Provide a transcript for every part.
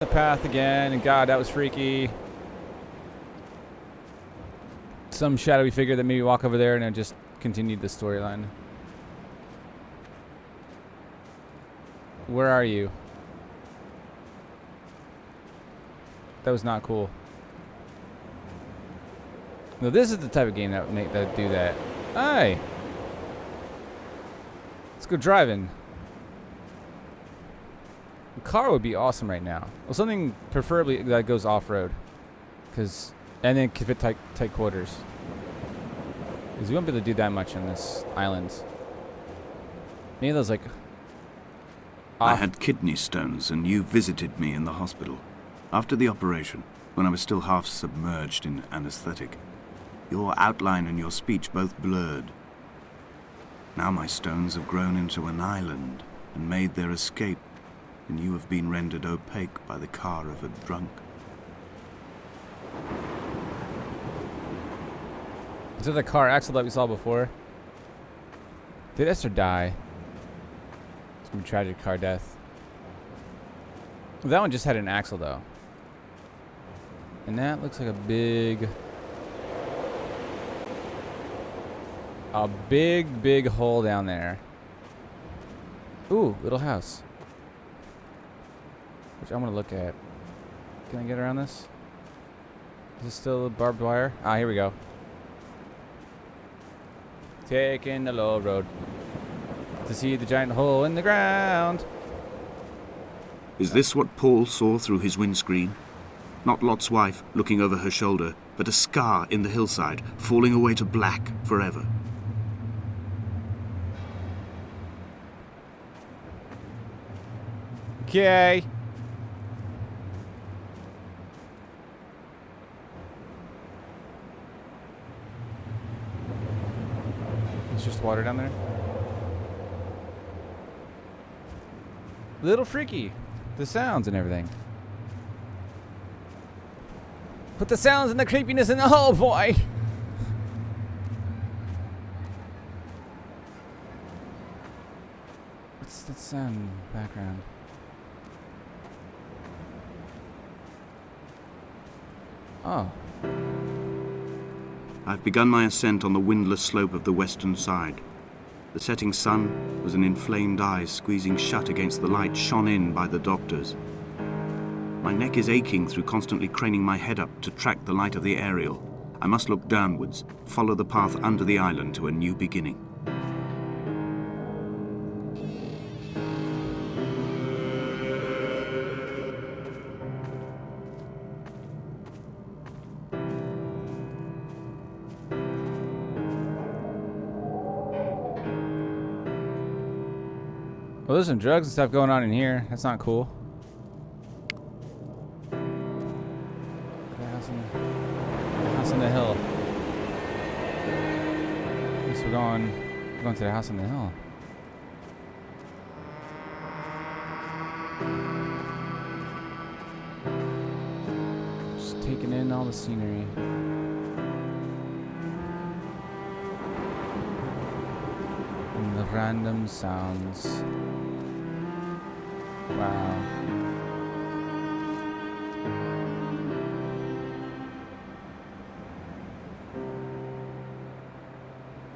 The path again, and God, that was freaky. Some shadowy figure that made me walk over there, and I just continued the storyline. Where are you? That was not cool. No, this is the type of game that would do that. Hi. Let's go driving. A car would be awesome right now. Well, something preferably that goes off-road, and then can fit tight quarters. Because we won't be able to do that much on this island. Maybe those like. I had kidney stones, and you visited me in the hospital after the operation, when I was still half submerged in anesthetic. Your outline and your speech both blurred. Now my stones have grown into an island and made their escape, and you have been rendered opaque by the car of a drunk. Is it the car accident that we saw before? Did Esther die? It's gonna be a tragic car death. That one just had an axle though. And that looks like a big hole down there. Ooh, little house. Which I'm gonna look at. Can I get around this? Is this still barbed wire? Ah, here we go. Taking the low road to see the giant hole in the ground. Is this what Paul saw through his windscreen? Not Lot's wife looking over her shoulder, but a scar in the hillside, falling away to black forever. Okay. It's just water down there. A little freaky. The sounds and everything. Put the sounds and the creepiness in the hole, boy. What's that sound in the background? Oh. I've begun my ascent on the windless slope of the western side. The setting sun was an inflamed eye squeezing shut against the light shone in by the doctors. My neck is aching through constantly craning my head up to track the light of the aerial. I must look downwards, follow the path under the island to a new beginning. Well, there's some drugs and stuff going on in here. That's not cool. The house on the hill. I guess we're going to the house on the hill. Just taking in all the scenery. And the random sounds. Wow.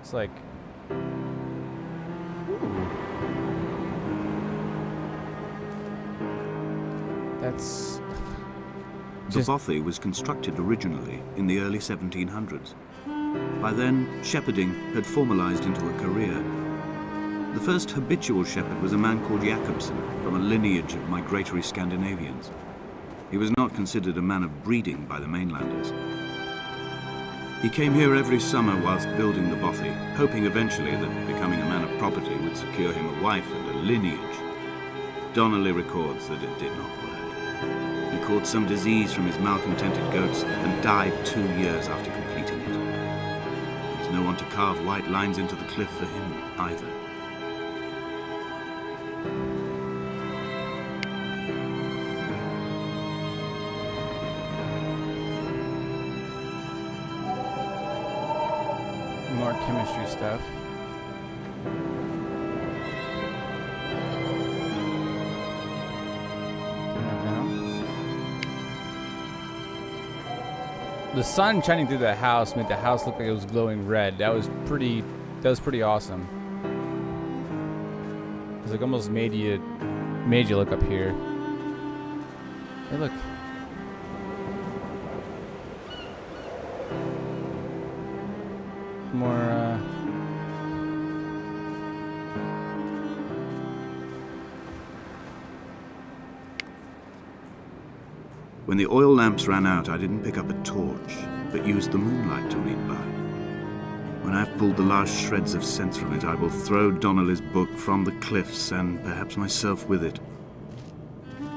It's like... Ooh. That's... The bothy was constructed originally in the early 1700s. By then, shepherding had formalized into a career. The first habitual shepherd was a man called Jacobsen, from a lineage of migratory Scandinavians. He was not considered a man of breeding by the mainlanders. He came here every summer whilst building the bothy, hoping eventually that becoming a man of property would secure him a wife and a lineage. Donnelly records that it did not work. He caught some disease from his malcontented goats and died 2 years after completing it. There was no one to carve white lines into the cliff for him either. More chemistry stuff. Turn that down. The sun shining through the house made the house look like it was glowing red. That was pretty awesome. It's like almost made you look up here. Hey, look. More, When the oil lamps ran out, I didn't pick up a torch, but used the moonlight to read by. When I've pulled the last shreds of sense from it, I will throw Donnelly's book from the cliffs and perhaps myself with it.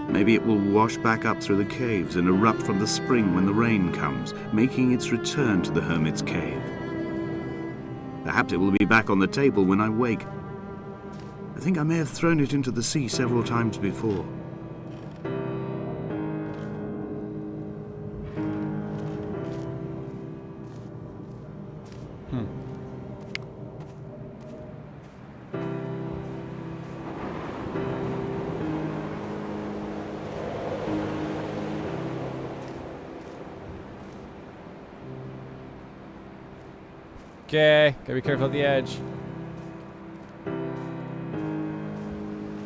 Maybe it will wash back up through the caves and erupt from the spring when the rain comes, making its return to the hermit's cave. Perhaps it will be back on the table when I wake. I think I may have thrown it into the sea several times before. Okay, gotta be careful at the edge.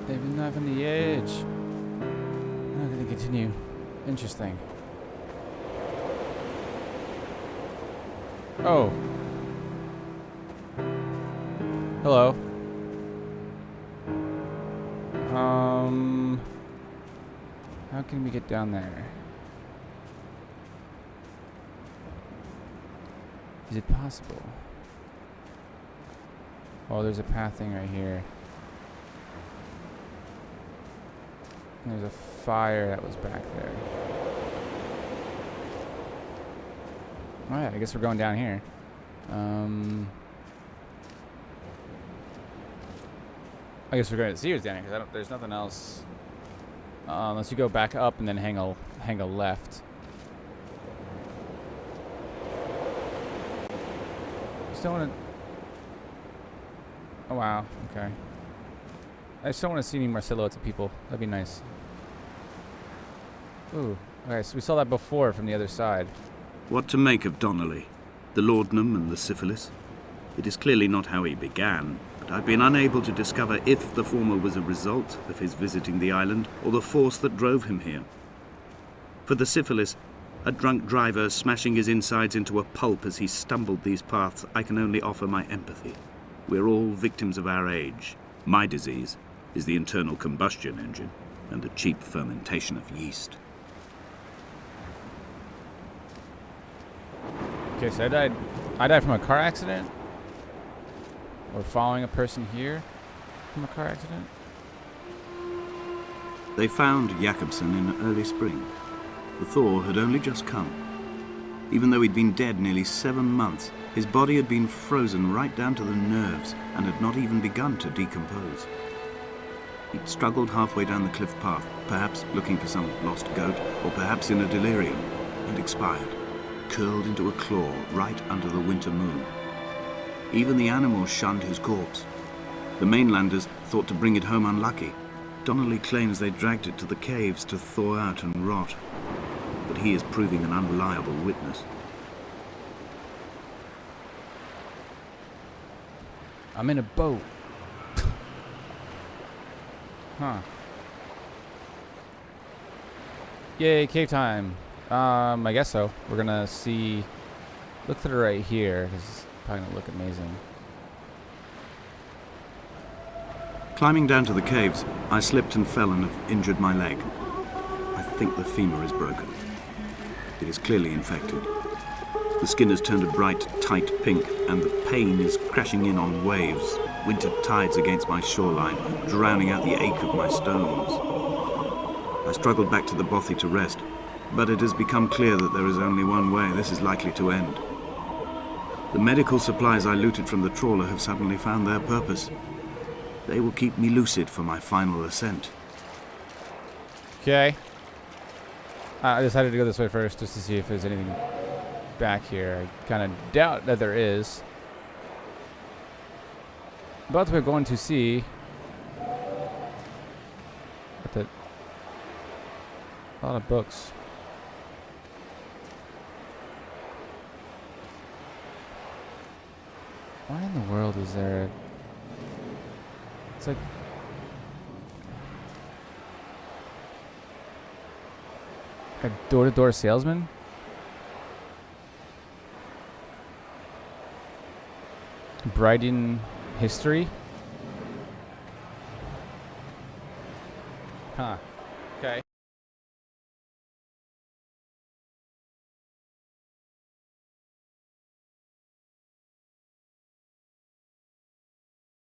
They've been knife on the edge. I'm not gonna continue. Interesting. Oh. Hello. How can we get down there? Is it possible? Oh, there's a path thing right here. And there's a fire that was back there. Oh yeah, I guess we're going down here. I guess we're going to see what's down here because there's nothing else. Unless you go back up and then hang a left. Just don't want to. Oh wow. Okay. I just don't want to see any more silhouettes of people. That'd be nice. Ooh. Okay, so we saw that before from the other side. What to make of Donnelly, the laudanum and the syphilis? It is clearly not how he began, but I've been unable to discover if the former was a result of his visiting the island or the force that drove him here. For the syphilis, a drunk driver smashing his insides into a pulp as he stumbled these paths, I can only offer my empathy. We're all victims of our age. My disease is the internal combustion engine and the cheap fermentation of yeast. Okay, so I died from a car accident? Or following a person here from a car accident? They found Jakobsen in early spring. The thaw had only just come. Even though he'd been dead nearly 7 months, his body had been frozen right down to the nerves and had not even begun to decompose. He'd struggled halfway down the cliff path, perhaps looking for some lost goat, or perhaps in a delirium, and expired, curled into a claw right under the winter moon. Even the animals shunned his corpse. The mainlanders thought to bring it home unlucky. Donnelly claims they dragged it to the caves to thaw out and rot, but he is proving an unreliable witness. I'm in a boat. Huh. Yay, cave time. I guess so. We're gonna see. Look to the right here. This is probably gonna look amazing. Climbing down to the caves, I slipped and fell and have injured my leg. I think the femur is broken. It is clearly infected. The skin has turned a bright, tight pink, and the pain is crashing in on waves, winter tides against my shoreline, drowning out the ache of my stones. I struggled back to the bothy to rest, but it has become clear that there is only one way this is likely to end. The medical supplies I looted from the trawler have suddenly found their purpose. They will keep me lucid for my final ascent. Okay. I decided to go this way first just to see if there's anything back here. I kind of doubt that there is. But we're going to see what a lot of books. Why in the world is there? It's like a door-to-door salesman. Brighton history.